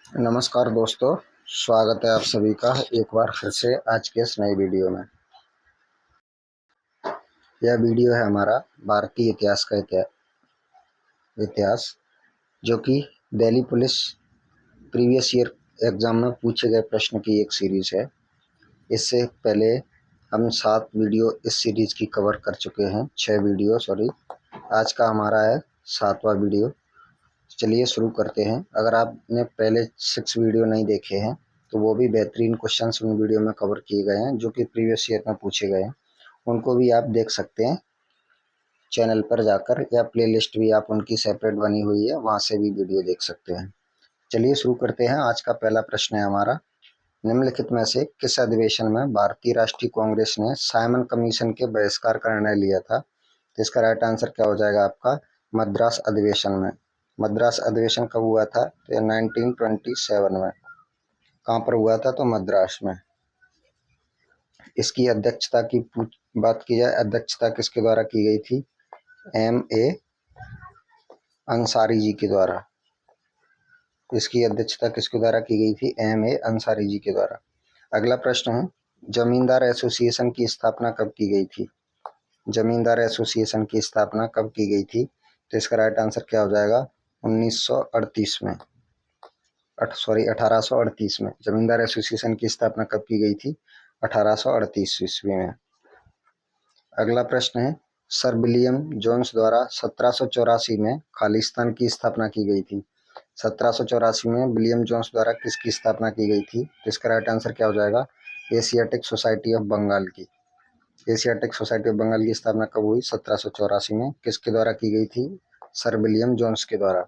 नमस्कार दोस्तों, स्वागत है आप सभी का एक बार फिर से आज के इस नई वीडियो में। यह वीडियो है हमारा भारतीय इतिहास का इतिहास जो कि Delhi police previous year exam में पूछे गए प्रश्न की एक सीरीज है। इससे पहले हम 7 वीडियो इस सीरीज की कवर कर चुके हैं, 6 वीडियो सॉरी। आज का हमारा है 7वां वीडियो। चलिए शुरू करते हैं। अगर आपने पहले 6 वीडियो नहीं देखे हैं तो वो भी बेहतरीन क्वेश्चंस उन वीडियो में कवर किए गए हैं जो कि प्रीवियस ईयर में पूछे गए हैं। उनको भी आप देख सकते हैं चैनल पर जाकर, या प्लेलिस्ट भी आप उनकी सेपरेट बनी हुई है, वहाँ से भी वीडियो देख सकते हैं। चलिए शुरू करते हैं। आज का पहला प्रश्न है हमारा, निम्नलिखित में से किस अधिवेशन में भारतीय राष्ट्रीय कांग्रेस ने साइमन कमीशन के बहिष्कार का निर्णय लिया था? तो इसका राइट आंसर क्या हो जाएगा आपका? मद्रास अधिवेशन में। मद्रास अधिवेशन कब हुआ था? तो 1927 में। कहाँ पर हुआ था? तो मद्रास में। इसकी अध्यक्षता की बात की जाए, अध्यक्षता किसके द्वारा की गई थी? M.A. अंसारी जी के द्वारा। इसकी अध्यक्षता किसके द्वारा की गई थी? M.A. अंसारी जी के द्वारा। अगला प्रश्न है, जमींदार एसोसिएशन की स्थापना कब की गई थी? जमींदार एसोसिएशन की स्थापना कब की गई थी? तो इसका राइट आंसर क्या हो जाएगा? 1938 में। 1838 में जमींदार एसोसिएशन की स्थापना कब की गई थी? 1838 ईस्वी में। अगला प्रश्न है, सर विलियम जोन्स द्वारा 1784 में खालिस्तान की स्थापना की गई थी। 1784 में विलियम जोन्स द्वारा किसकी स्थापना की गई थी? तो इसका राइट आंसर क्या हो जाएगा? एशियाटिक सोसाइटी ऑफ बंगाल की। एशियाटिक सोसाइटी ऑफ बंगाल की स्थापना कब हुई? 1784 में। किसके द्वारा की गई थी? सर विलियम जोन्स के द्वारा।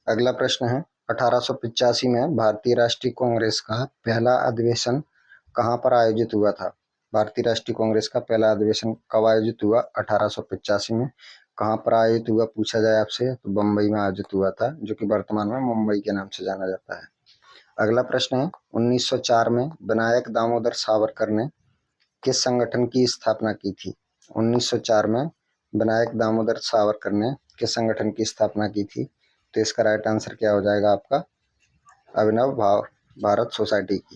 अगला प्रश्न है, 1885 में भारतीय राष्ट्रीय कांग्रेस का पहला अधिवेशन कहाँ पर आयोजित हुआ था? भारतीय राष्ट्रीय कांग्रेस का पहला अधिवेशन कब आयोजित हुआ? 1885 में। कहाँ पर आयोजित हुआ पूछा जाए आपसे तो बम्बई में आयोजित हुआ था, जो कि वर्तमान में मुंबई के नाम से जाना जाता है। अगला प्रश्न है, 1904 में विनायक दामोदर सावरकर ने किस संगठन की स्थापना की थी? 1904 में विनायक दामोदर सावरकर ने किस संगठन की स्थापना की थी? तो इसका राइट आंसर क्या हो जाएगा आपका? अभिनव भारत सोसाइटी की।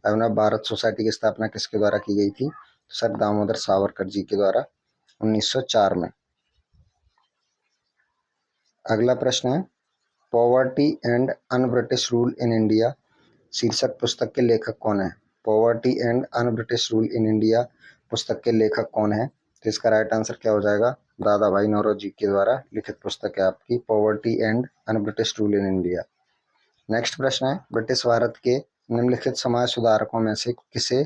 अभिनव भारत सोसाइटी की स्थापना किसके द्वारा की गई थी? सर दामोदर सावरकर जी के द्वारा 1904 में। अगला प्रश्न है, poverty and un British rule in India शीर्षक पुस्तक के लेखक कौन है? Poverty and un British rule in India पुस्तक के लेखक कौन है? तो इसका राइट आंसर क्या हो जाएगा? दादा भाई नौरोजी के द्वारा लिखित पुस्तक है आपकी poverty and un British rule in India. Next प्रश्न है, ब्रिटिश भारत के निम्नलिखित समाज सुधारकों में से किसे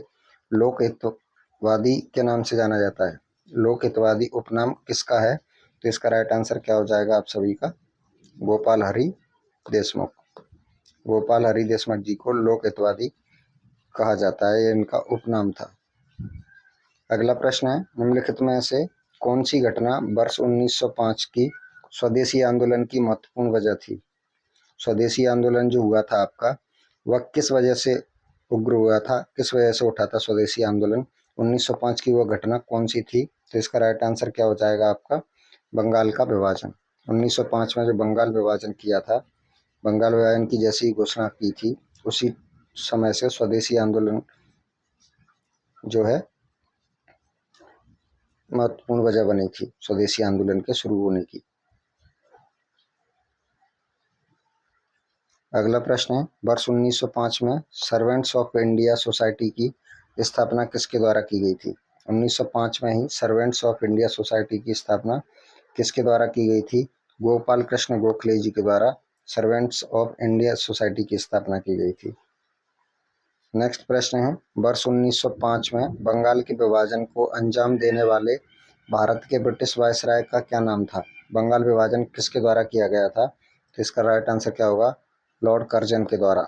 लोकहितवादी के नाम से जाना जाता है? लोकहितवादी उपनाम किसका है? तो इसका राइट आंसर क्या हो जाएगा आप सभी का? गोपाल हरि देशमुख। गोपाल हरि देशमुख जी को लोकहितवादी कहा जाता है, ये इनका उपनाम था। अगला प्रश्न है, निम्नलिखित में से कौन सी घटना वर्ष 1905 की स्वदेशी आंदोलन की महत्वपूर्ण वजह थी? स्वदेशी आंदोलन जो हुआ था आपका, वह किस वजह से उग्र हुआ था, किस वजह से उठा था स्वदेशी आंदोलन? 1905 की वह घटना कौन सी थी? तो इसका राइट आंसर क्या हो जाएगा आपका? बंगाल का विभाजन। 1905 में जो बंगाल विभाजन किया था, बंगाल विभाजन की जैसी घोषणा की थी, उसी समय से स्वदेशी आंदोलन जो है महत्वपूर्ण वजह बनी थी स्वदेशी आंदोलन के शुरू होने की। अगला प्रश्न है, वर्ष 1905 में सर्वेंट्स ऑफ इंडिया सोसाइटी की स्थापना किसके द्वारा की गई थी? 1905 में ही सर्वेंट्स ऑफ इंडिया सोसाइटी की स्थापना किसके द्वारा की गई थी? गोपाल कृष्ण गोखले जी के द्वारा सर्वेंट्स ऑफ इंडिया सोसाइटी की स्थापना की गई थी। नेक्स्ट प्रश्न है, वर्ष 1905 में बंगाल के विभाजन को अंजाम देने वाले भारत के ब्रिटिश वायसराय का क्या नाम था? बंगाल विभाजन किसके द्वारा किया गया था? तो इसका राइट आंसर क्या होगा? लॉर्ड कर्जन के द्वारा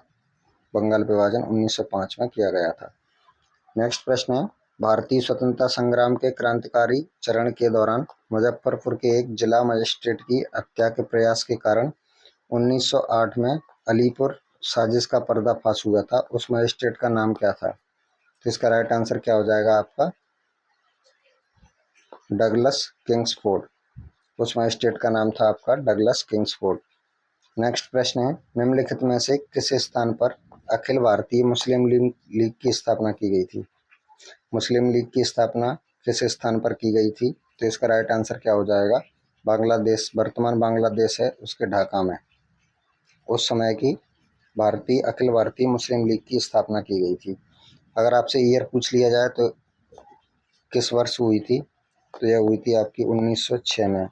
बंगाल विभाजन 1905 में किया गया था। नेक्स्ट प्रश्न है, भारतीय स्वतंत्रता संग्राम के क्रांतिकारी चरण के दौरान मुजफ्फरपुर के एक जिला मजिस्ट्रेट की हत्या के प्रयास के कारण 1908 में अलीपुर साजिश का पर्दाफाश हुआ था। उस मजिस्ट्रेट का नाम क्या था? तो इसका राइट आंसर क्या हो जाएगा आपका? Douglas Kingsford. उस मजिस्ट्रेट का नाम था आपका डगलस किंग्सफोर्ड। नेक्स्ट प्रश्न है, निम्नलिखित में से किस स्थान पर अखिल भारतीय मुस्लिम लीग की स्थापना की गई थी? मुस्लिम लीग की स्थापना किस स्थान पर की गई थी? तो इसका राइट आंसर क्या हो जाएगा? बांग्लादेश, वर्तमान बांग्लादेश है उसके ढाका में उस समय की अखिल भारतीय मुस्लिम लीग की स्थापना की गई थी। अगर आपसे ईयर पूछ लिया जाए तो किस वर्ष हुई थी, तो यह हुई थी आपकी 1906 में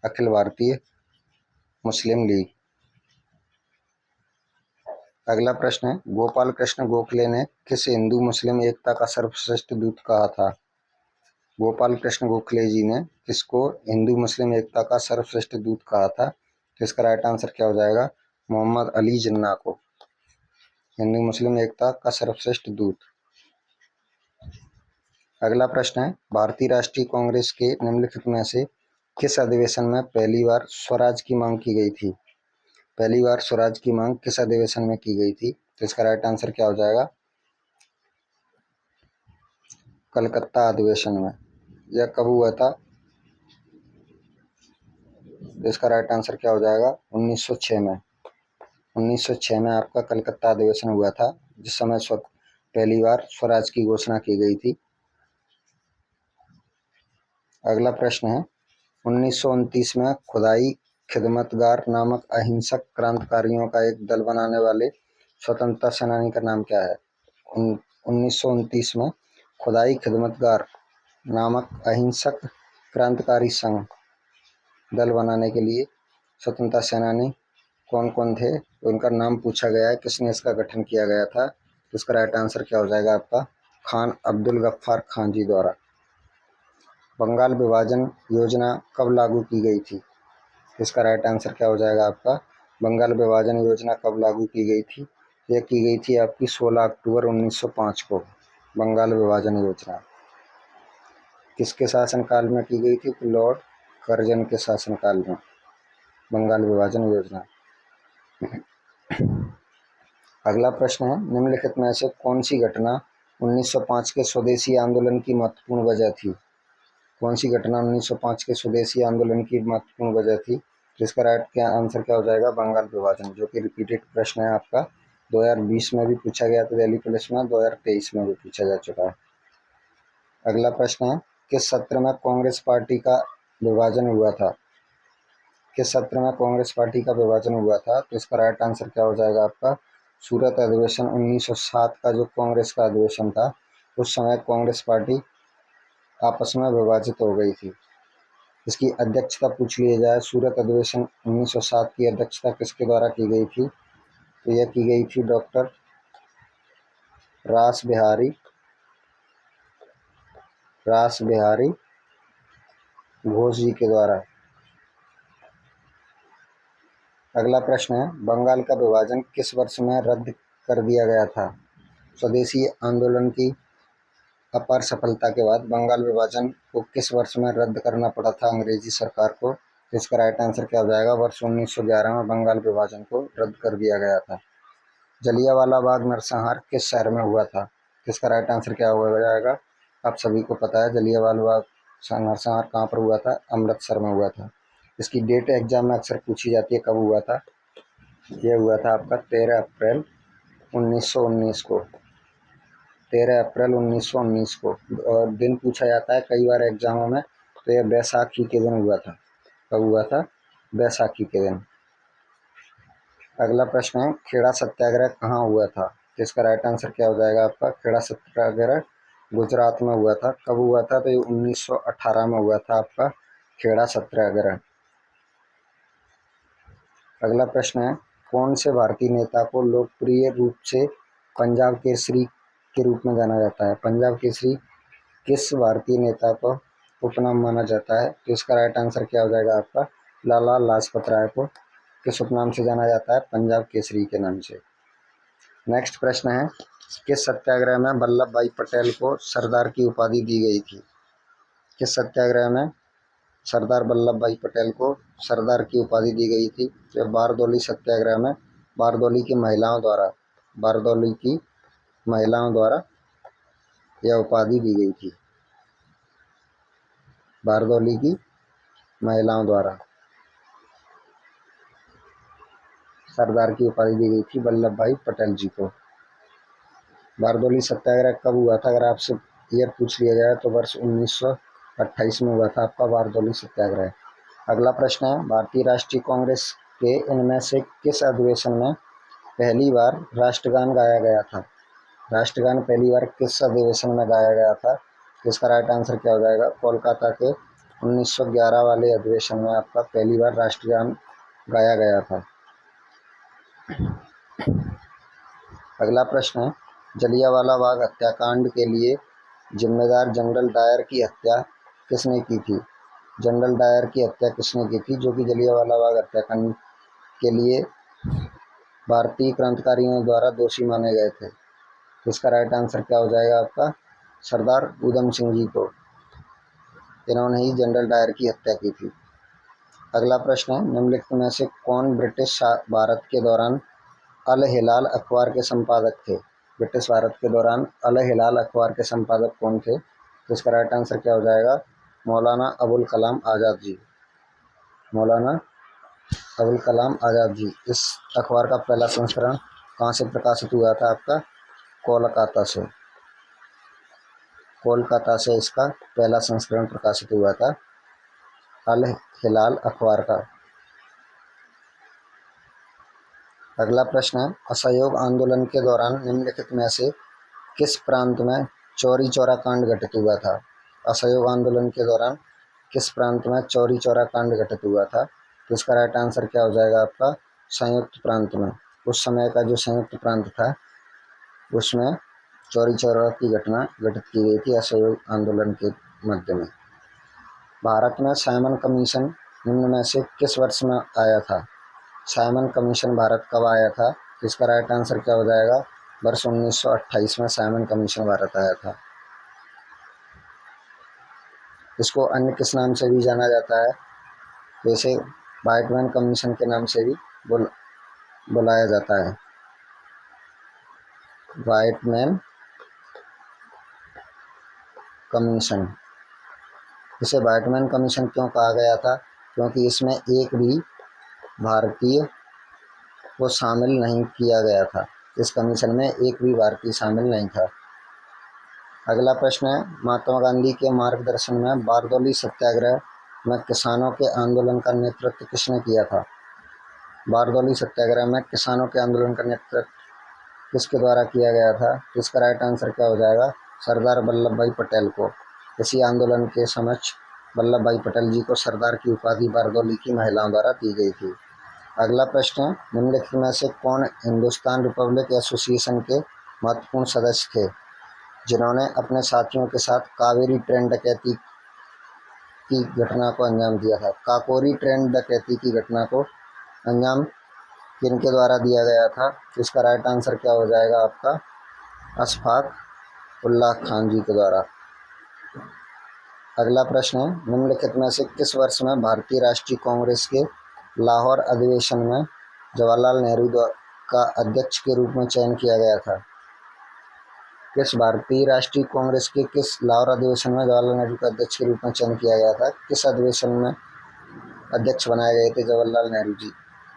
अखिल भारतीय मुस्लिम लीग। अगला प्रश्न है, गोपाल कृष्ण गोखले ने किस हिंदू मुस्लिम एकता का सर्वश्रेष्ठ दूत कहा था? गोपाल कृष्ण गोखले जी ने किसको हिंदू मुस्लिम एकता का सर्वश्रेष्ठ दूत कहा था? तो इसका राइट आंसर क्या हो जाएगा? मोहम्मद अली जिन्ना को हिंदू मुस्लिम एकता का सर्वश्रेष्ठ दूत। अगला प्रश्न है, भारतीय राष्ट्रीय कांग्रेस के निम्नलिखित में से किस अधिवेशन में पहली बार स्वराज की मांग की गई थी? पहली बार स्वराज की मांग किस अधिवेशन में की गई थी? तो इसका राइट आंसर क्या हो जाएगा? कलकत्ता अधिवेशन में। यह कब हुआ था? तो इसका राइट आंसर क्या हो जाएगा? 1906 में। 1906 में आपका कलकत्ता अधिवेशन हुआ था, जिस समय पहली बार स्वराज की घोषणा की गई थी। अगला प्रश्न है, 1929 में खुदाई खिदमतगार नामक अहिंसक क्रांतिकारियों का एक दल बनाने वाले स्वतंत्रता सेनानी का नाम क्या है? 1929 में खुदाई खिदमतगार नामक अहिंसक क्रांतिकारी संघ दल बनाने के लिए स्वतंत्रता सेनानी कौन कौन थे, उनका नाम पूछा गया है, किसने इसका गठन किया गया था? तो इसका राइट आंसर क्या हो जाएगा आपका? खान अब्दुल गफ्फार खान जी द्वारा। बंगाल विभाजन योजना कब लागू की गई थी? इसका राइट आंसर क्या हो जाएगा आपका? बंगाल विभाजन योजना कब लागू की गई थी? यह की गई थी आपकी 16 अक्टूबर 1905 को। बंगाल विभाजन योजना किसके शासनकाल में की गई थी? लॉर्ड कर्जन के शासनकाल में बंगाल विभाजन योजना। अगला प्रश्न है, निम्नलिखित में से कौन सी घटना 1905 के स्वदेशी आंदोलन की महत्वपूर्ण वजह थी? कौन सी घटना 1905 के स्वदेशी आंदोलन की महत्वपूर्ण वजह थी? जिसका राइट आंसर क्या हो जाएगा? बंगाल विभाजन, जो कि रिपीटेड प्रश्न है आपका। 2020 में भी पूछा गया था दिल्ली पुलिस में, 2023 में भी पूछा जा चुका है। अगला प्रश्न है, किस सत्र में कांग्रेस पार्टी का विभाजन हुआ था? किस सत्र में कांग्रेस पार्टी का विभाजन हुआ था? तो इसका राइट आंसर क्या हो जाएगा आपका? सूरत अधिवेशन 1907 का जो कांग्रेस का अधिवेशन था, उस समय कांग्रेस पार्टी आपस में विभाजित हो गई थी। इसकी अध्यक्षता पूछ लिया जाए, सूरत अधिवेशन 1907 की अध्यक्षता किसके द्वारा की गई थी? तो यह की गई थी डॉक्टर रास बिहारी घोष जी के द्वारा। अगला प्रश्न है, बंगाल का विभाजन किस वर्ष में रद्द कर दिया गया था? स्वदेशी आंदोलन की अपार सफलता के बाद बंगाल विभाजन को किस वर्ष में रद्द करना पड़ा था अंग्रेजी सरकार को? इसका राइट आंसर क्या हो जाएगा? वर्ष 1911 में बंगाल विभाजन को रद्द कर दिया गया था। जलियांवाला बाग नरसंहार किस शहर में हुआ था? इसका राइट आंसर क्या हो जाएगा? आप सभी को पता है जलियांवाला बाग नरसंहार कहाँ पर हुआ था? अमृतसर में हुआ था। इसकी डेट एग्जाम में अक्सर पूछी जाती है, कब हुआ था? यह हुआ था आपका 13 अप्रैल 1919 को। 13 अप्रैल 1919 को। और दिन पूछा जाता है कई बार एग्जामों में, तो यह बैसाखी के दिन हुआ था। कब हुआ था? बैसाखी के दिन। अगला प्रश्न है, खेड़ा सत्याग्रह कहाँ हुआ था? इसका राइट आंसर क्या हो जाएगा आपका? खेड़ा सत्याग्रह गुजरात में हुआ था। कब हुआ था? तो ये 1918 में हुआ था आपका खेड़ा सत्याग्रह। अगला प्रश्न है, कौन से भारतीय नेता को लोकप्रिय रूप से पंजाब केसरी के रूप में जाना जाता है? पंजाब केसरी किस भारतीय नेता को उपनाम माना जाता है? तो इसका राइट आंसर क्या हो जाएगा आपका? लाला लाजपत राय को किस उपनाम से जाना जाता है? पंजाब केसरी के नाम से। नेक्स्ट प्रश्न है, किस सत्याग्रह में वल्लभ भाई पटेल को सरदार की उपाधि दी गई थी? किस सत्याग्रह में सरदार वल्लभ भाई पटेल को सरदार की उपाधि दी गई थी? तो बारदौली सत्याग्रह में बारदौली की महिलाओं द्वारा यह उपाधि दी गई थी। बारदौली की महिलाओं द्वारा। सरदार की उपाधि दी गई थी वल्लभ भाई पटेल जी को। बारदोली सत्याग्रह कब हुआ था? अगर आपसे ईयर पूछ लिया जाए तो वर्ष 1928 में हुआ था आपका बारदोली सत्याग्रह। अगला प्रश्न है, भारतीय राष्ट्रीय कांग्रेस के इनमें से किस अधिवेशन में पहली बार राष्ट्रगान गाया गया था? राष्ट्रगान पहली बार किस अधिवेशन में गाया गया था? तो इसका राइट आंसर क्या हो जाएगा? कोलकाता के 1911 वाले अधिवेशन में आपका पहली बार राष्ट्रगान गाया गया था। अगला प्रश्न है, जलियांवाला बाग हत्याकांड के लिए जिम्मेदार जनरल डायर की हत्या किसने की थी? जनरल डायर की हत्या किसने की थी, जो कि जलियांवाला बाग हत्याकांड के लिए भारतीय क्रांतिकारियों द्वारा दोषी माने गए थे? तो इसका राइट आंसर क्या हो जाएगा आपका? सरदार उधम सिंह जी को, इन्होंने ही जनरल डायर की हत्या की थी। अगला प्रश्न है, निम्नलिखित में से कौन ब्रिटिश भारत के दौरान अल हिलाल अखबार के संपादक थे? ब्रिटिश भारत के दौरान अल हिलाल अखबार के संपादक कौन थे? तो इसका राइट आंसर क्या हो जाएगा? मौलाना अबुल कलाम आज़ाद जी। मौलाना अबुल कलाम आज़ाद जी। इस अखबार का पहला संस्करण कहाँ से प्रकाशित हुआ था? आपका कोलकाता से। कोलकाता से इसका पहला संस्करण प्रकाशित हुआ था अल हिलाल अखबार का। अगला प्रश्न है, असहयोग आंदोलन के दौरान निम्नलिखित में से किस प्रांत में चौरी चौरा कांड घटित हुआ था? असहयोग आंदोलन के दौरान किस प्रांत में चौरी चौरा कांड घटित हुआ था? तो इसका राइट आंसर क्या हो जाएगा आपका? संयुक्त प्रांत में। उस समय का जो संयुक्त प्रांत था उसमें चौरी चौरा की घटना घटित की गई थी असहयोग आंदोलन के मध्य में। भारत में साइमन कमीशन निम्न में से किस वर्ष में आया था? साइमन कमीशन भारत कब आया था? इसका राइट आंसर क्या हो जाएगा? वर्ष 1928 में साइमन कमीशन भारत आया था। इसको अन्य किस नाम से भी जाना जाता है? जैसे वाइटमैन कमीशन के नाम से भी बुलाया जाता है। Whiteman commission. इसे वाइटमैन कमीशन क्यों कहा गया था? क्योंकि इसमें एक भी भारतीय को शामिल नहीं किया गया था। इस कमीशन में एक भी भारतीय शामिल नहीं था। अगला प्रश्न है, महात्मा गांधी के मार्गदर्शन में बारदोली सत्याग्रह में किसानों के आंदोलन का नेतृत्व किसने किया था? बारदोली सत्याग्रह में किसानों के आंदोलन का नेतृत्व किसके द्वारा किया गया था? इसका राइट आंसर क्या हो जाएगा? सरदार वल्लभ भाई पटेल को। इसी आंदोलन के समक्ष वल्लभ भाई पटेल जी को सरदार की उपाधि बारदोली की महिलाओं द्वारा दी गई थी। अगला प्रश्न है, निम्नलिखित में से कौन हिंदुस्तान रिपब्लिक एसोसिएशन के महत्वपूर्ण सदस्य थे जिन्होंने अपने साथियों के साथ कावेरी ट्रेन डकैती की घटना को अंजाम दिया था? काकोरी ट्रेन डकैती की घटना को अंजाम किनके द्वारा दिया गया था? इसका राइट आंसर क्या हो जाएगा आपका? अशफाक उल्लाह खान जी के द्वारा। अगला प्रश्न है, निम्नलिखित में से किस वर्ष में भारतीय राष्ट्रीय कांग्रेस के लाहौर अधिवेशन में जवाहरलाल नेहरू का अध्यक्ष के रूप में चयन किया गया था? किस भारतीय राष्ट्रीय कांग्रेस के किस लाहौर अधिवेशन में जवाहरलाल नेहरू का अध्यक्ष के रूप में चयन किया गया था? किस अधिवेशन में अध्यक्ष बनाए गए थे जवाहरलाल नेहरू जी?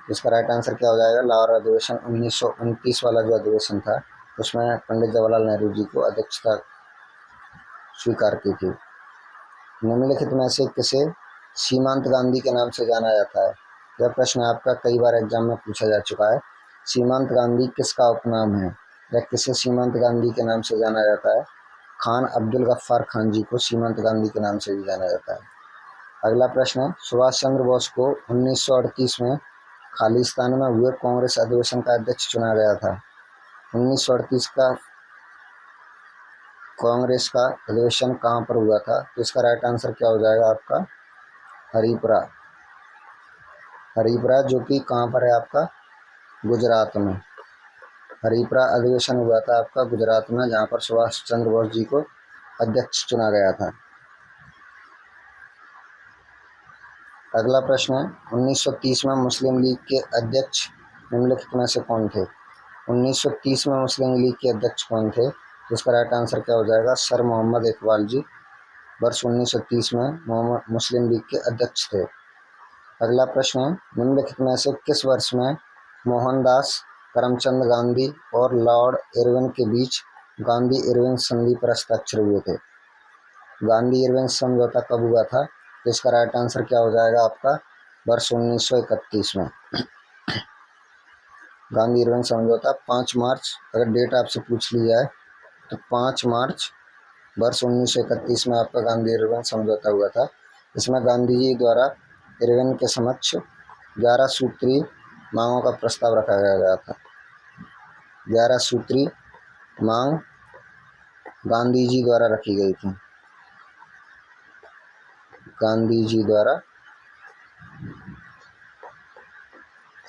इसका राइट आंसर क्या हो जाएगा? लाहौर अधिवेशन 1929 वाला जो अधिवेशन था उसमें पंडित जवाहरलाल नेहरू जी को अध्यक्षता स्वीकार की थी। निम्नलिखित में से किसे सीमांत गांधी के नाम से जाना जाता है? यह प्रश्न आपका कई बार एग्जाम में पूछा जा चुका है। सीमांत गांधी किसका उपनाम है या किसे सीमांत गांधी के नाम से जाना जाता है? खान अब्दुल गफ्फार खान जी को सीमांत गांधी के नाम से भी जाना जाता है। अगला प्रश्न है, सुभाष चंद्र बोस को 1938 में खालिस्तान में हुए कांग्रेस अधिवेशन का अध्यक्ष चुना गया था। 1938 का कांग्रेस का अधिवेशन कहाँ पर हुआ था? तो इसका राइट आंसर क्या हो जाएगा आपका? हरिपुरा। हरिपुरा जो कि कहाँ पर है आपका? गुजरात में। हरिपुरा अधिवेशन हुआ था आपका गुजरात में, जहाँ पर सुभाष चंद्र बोस जी को अध्यक्ष चुना गया था। अगला प्रश्न है, 1930 में मुस्लिम लीग के अध्यक्ष निम्नलिखित में से कौन थे? 1930 में मुस्लिम लीग के अध्यक्ष कौन थे? तो इसका राइट आंसर क्या हो जाएगा? सर मोहम्मद इकबाल जी वर्ष 1930 में मुस्लिम लीग के अध्यक्ष थे। अगला प्रश्न है, निम्नलिखित में से किस वर्ष में मोहनदास करमचंद गांधी और लॉर्ड इरविन के बीच गांधी इरविन संधि पर हस्ताक्षर हुए थे। गांधी इरविन समझौता कब हुआ था? तो इसका राइट आंसर क्या हो जाएगा आपका? वर्ष 1931 में। गांधी इरविन समझौता 5 मार्च, अगर डेट आपसे पूछ ली जाए तो 5 मार्च वर्ष 1931 में आपका गांधी इरविन समझौता हुआ था। इसमें गांधी जी द्वारा इरविन के समक्ष 11 सूत्री मांगों का प्रस्ताव रखा गया था। 11 सूत्री मांग गांधी जी द्वारा रखी गई थी। गांधी जी द्वारा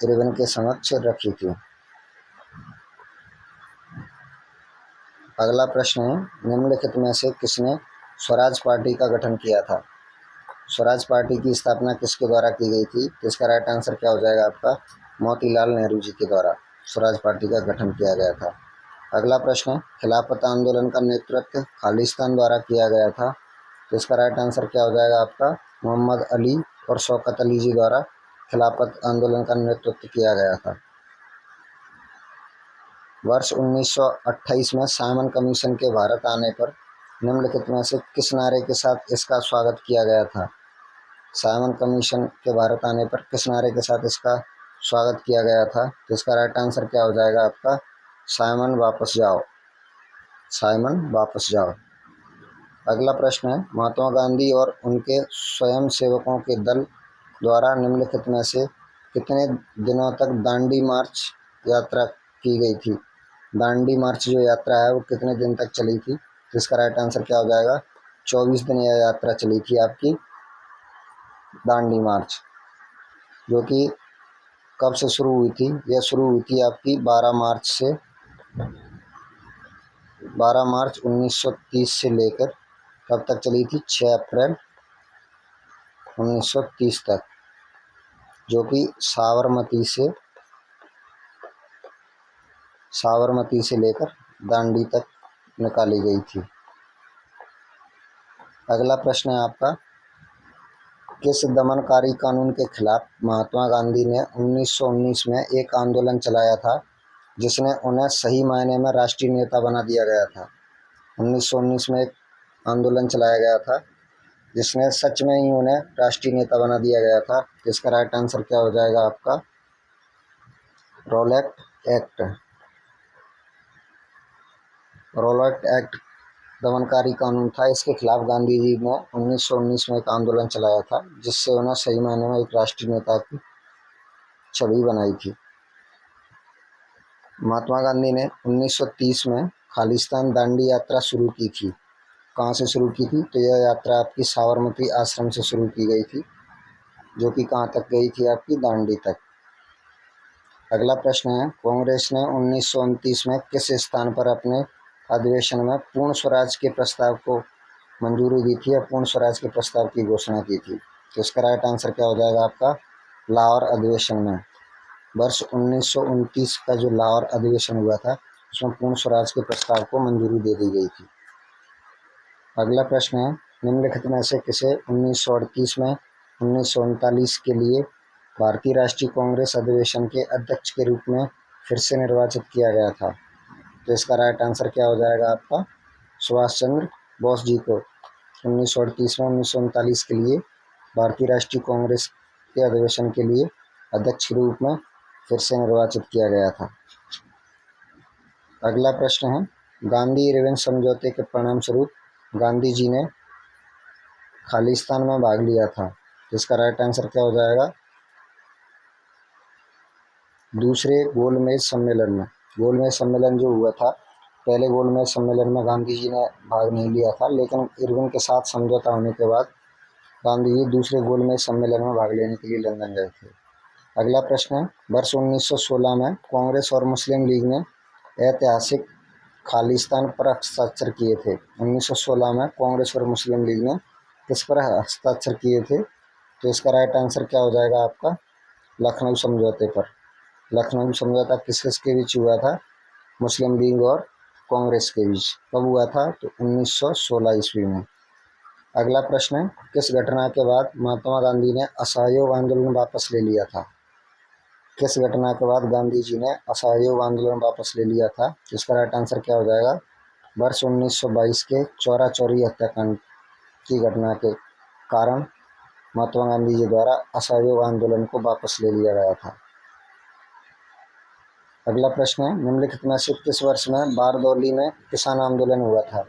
इरविन के समक्ष रखी थी। अगला प्रश्न है, निम्नलिखित में से किसने स्वराज पार्टी का गठन किया था? स्वराज पार्टी की स्थापना किसके द्वारा की गई थी? तो इसका राइट आंसर क्या हो जाएगा आपका? मोतीलाल नेहरू जी के द्वारा स्वराज पार्टी का गठन किया गया था। अगला प्रश्न है, खिलाफत आंदोलन का नेतृत्व खालिस्तान द्वारा किया गया था। तो इसका राइट आंसर क्या हो जाएगा आपका? मोहम्मद अली और शौकत अली जी द्वारा खिलाफत आंदोलन का नेतृत्व किया गया था। वर्ष 1928 में साइमन कमीशन के भारत आने पर निम्नलिखित में से किस नारे के साथ इसका स्वागत किया गया था? साइमन कमीशन के भारत आने पर किस नारे के साथ इसका स्वागत किया गया था? तो इसका राइट आंसर क्या हो जाएगा आपका? साइमन वापस जाओ। साइमन वापस जाओ। अगला प्रश्न है, महात्मा गांधी और उनके स्वयंसेवकों के दल द्वारा निम्नलिखित में से कितने दिनों तक दांडी मार्च यात्रा की गई थी? दांडी मार्च जो यात्रा है वो कितने दिन तक चली थी? तो इसका राइट आंसर क्या हो जाएगा? 24 दिन यह यात्रा चली थी आपकी दांडी मार्च, जो कि कब से शुरू हुई थी? यह शुरू हुई थी आपकी 12 मार्च से। 12 मार्च 1930 से लेकर कब तक चली थी? 6 अप्रैल 1930 तक, जो कि साबरमती से लेकर दांडी तक निकाली गई थी। अगला प्रश्न है आपका, किस दमनकारी कानून के खिलाफ महात्मा गांधी ने 1919 में एक आंदोलन चलाया था जिसने उन्हें सही मायने में राष्ट्रीय नेता बना दिया गया था? 1919 में एक आंदोलन चलाया गया था जिसने सच में ही उन्हें राष्ट्रीय नेता बना दिया गया था। इसका राइट आंसर क्या हो जाएगा आपका? Rowlatt act. रॉलेट एक्ट दमनकारी कानून था। इसके खिलाफ गांधी जी ने 1919 में एक आंदोलन चलाया था जिससे उन्हें सही मायने में एक राष्ट्रीय नेता की छवि बनाई थी। महात्मा गांधी ने 1930 में खालिस्तान दांडी यात्रा शुरू की थी। कहाँ से शुरू की थी? तो यह यात्रा आपकी साबरमती आश्रम से शुरू की गई थी, जो कि कहाँ तक गई थी? आपकी दांडी तक। अगला प्रश्न है, कांग्रेस ने 1929 में किस स्थान पर अपने अधिवेशन में पूर्ण स्वराज के प्रस्ताव को मंजूरी दी थी या पूर्ण स्वराज के प्रस्ताव की घोषणा की थी? तो इसका राइट आंसर क्या हो जाएगा आपका? लाहौर अधिवेशन में। वर्ष 1929 का जो लाहौर अधिवेशन हुआ था उसमें पूर्ण स्वराज के प्रस्ताव को मंजूरी दे दी गई थी। अगला प्रश्न है, निम्नलिखित में से किसे 1938 में 1939 के लिए भारतीय राष्ट्रीय कांग्रेस अधिवेशन के अध्यक्ष के रूप में फिर से निर्वाचित किया गया था? तो इसका राइट आंसर क्या हो जाएगा आपका? सुभाष चंद्र बोस जी को 1938 में 1939 के लिए भारतीय राष्ट्रीय कांग्रेस के अधिवेशन के लिए अध्यक्ष के रूप में फिर से निर्वाचित किया गया था। अगला प्रश्न है, गांधी इरविन समझौते के परिणाम स्वरूप गांधी जी ने खालिस्तान में भाग लिया था। इसका राइट आंसर क्या हो जाएगा? दूसरे गोलमेज सम्मेलन में। गोलमेज सम्मेलन जो हुआ था, पहले गोलमेज सम्मेलन में गांधी जी ने भाग नहीं लिया था, लेकिन इरविन के साथ समझौता होने के बाद गांधी जी दूसरे गोलमेज सम्मेलन में भाग लेने के लिए लंदन गए थे। अगला प्रश्न है, वर्ष 1916 में कांग्रेस और मुस्लिम लीग ने ऐतिहासिक खालिस्तान पर हस्ताक्षर किए थे। 1916 में कांग्रेस और मुस्लिम लीग ने किस पर हस्ताक्षर किए थे? तो इसका राइट आंसर क्या हो जाएगा आपका? लखनऊ समझौते पर। लखनऊ समझौता किस किस के बीच हुआ था? मुस्लिम लीग और कांग्रेस के बीच। कब हुआ था? तो 1916 ईस्वी में। अगला प्रश्न है, किस घटना के बाद महात्मा गांधी ने असहयोग आंदोलन वापस ले लिया था? किस घटना के बाद गांधी जी ने असहयोग आंदोलन वापस ले लिया था? इसका राइट आंसर क्या हो जाएगा? वर्ष 1922 के चौरा चौरी हत्याकांड की घटना के कारण महात्मा गांधी जी द्वारा असहयोग आंदोलन को वापस ले लिया गया था। अगला प्रश्न है, निम्नलिखित में से किस वर्ष में बारदौली में किसान आंदोलन हुआ था?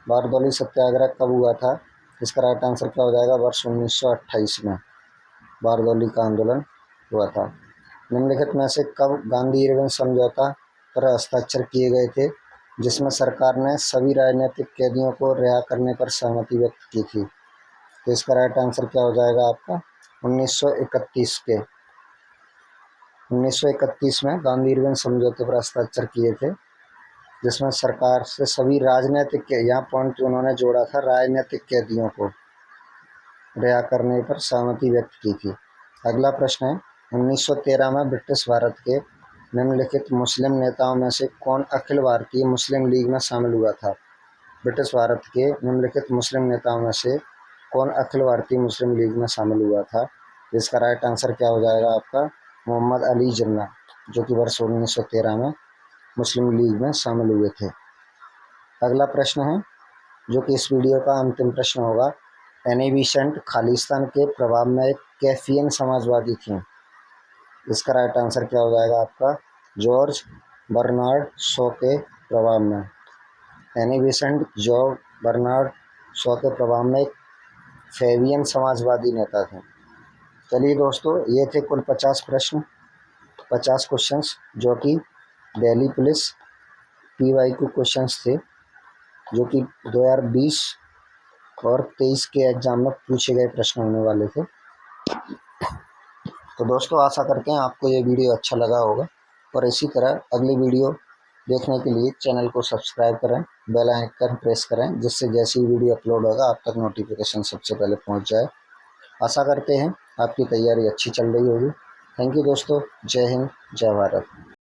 बारदौली सत्याग्रह कब हुआ था? इसका राइट आंसर क्या हो जाएगा? वर्ष 1928 में बारदौली का आंदोलन हुआ था। निम्नलिखित में से कब गांधी इरविन समझौता पर हस्ताक्षर किए गए थे, जिसमें सरकार ने सभी राजनीतिक कैदियों को रिहा करने पर सहमति व्यक्त की थी? तो इसका राइट आंसर क्या हो जाएगा आपका? 1931 में गांधी इरविन समझौते पर हस्ताक्षर किए थे, जिसमें सरकार से सभी राजनीतिक, यहाँ पॉइंट उन्होंने जोड़ा था, राजनीतिक कैदियों को रिहा करने पर सहमति व्यक्त की थी। अगला प्रश्न है, 1913 में ब्रिटिश भारत के निम्नलिखित मुस्लिम नेताओं में से कौन अखिल भारतीय मुस्लिम लीग में शामिल हुआ था? ब्रिटिश भारत के निम्नलिखित मुस्लिम नेताओं में से कौन अखिल भारतीय मुस्लिम लीग में शामिल हुआ था? इसका राइट आंसर क्या हो जाएगा आपका? मोहम्मद अली जिन्ना, जो कि वर्ष 1913 में मुस्लिम लीग में शामिल हुए थे। अगला प्रश्न है, जो कि इस वीडियो का अंतिम प्रश्न होगा, एनी बेसेंट खालिस्तान के प्रभाव में एक कैफियन समाजवादी थी। इसका राइट आंसर क्या हो जाएगा आपका? जॉर्ज बर्नार्ड शॉ के प्रभाव में। Annie Besant George Bernard Shaw के प्रभाव में एक फैबियन समाजवादी नेता थे। चलिए दोस्तों, ये थे कुल 50 प्रश्न, 50 क्वेश्चंस, जो कि दिल्ली पुलिस PYQ क्वेश्चंस थे, जो कि 2020 और 23 के एग्जाम में पूछे गए प्रश्न होने वाले थे। तो दोस्तों, आशा करते हैं आपको ये वीडियो अच्छा लगा होगा, और इसी तरह अगली वीडियो देखने के लिए चैनल को सब्सक्राइब करें, बेल आइकन प्रेस करें, जिससे जैसी वीडियो अपलोड होगा आप तक नोटिफिकेशन सबसे पहले पहुंच जाए। आशा करते हैं आपकी तैयारी अच्छी चल रही होगी। थैंक यू दोस्तों। जय हिंद, जय भारत।